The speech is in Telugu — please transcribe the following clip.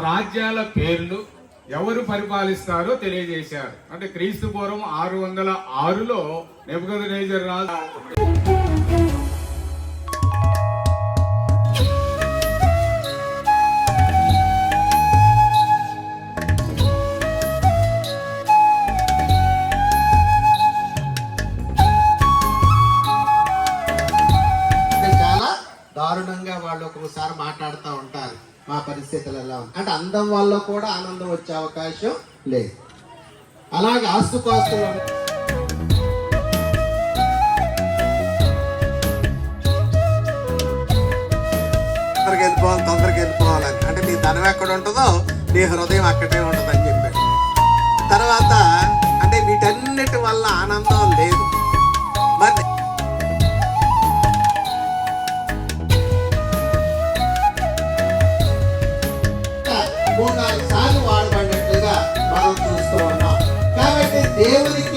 రాజ్యాల పేర్లు ఎవరు పరిపాలిస్తారో తెలియజేశారు. అంటే క్రీస్తు పూర్వం 606లో నెబుకద్నెజర్ రాజు దారుణంగా వాళ్ళు ఒక్కొక్కసారి మాట్లాడుతూ ఉంటారు, మా పరిస్థితులు ఎలా ఉంది అంటే అందం వల్ల కూడా ఆనందం వచ్చే అవకాశం లేదు. అలాగే ఆస్తుపాస్తులు తొందరగా వెళ్ళిపోవాలని, అంటే నీ ధనం ఎక్కడ ఉంటుందో నీ హృదయం అక్కడే ఉంటుంది అని చెప్పాడు. తర్వాత అంటే వీటన్నిటి వల్ల ఆనందం లేదు. మరి మూడు నాలుగు సార్లు వాడబడినట్లుగా మనం చూస్తూ ఉన్నాం. కాబట్టి దేవునికి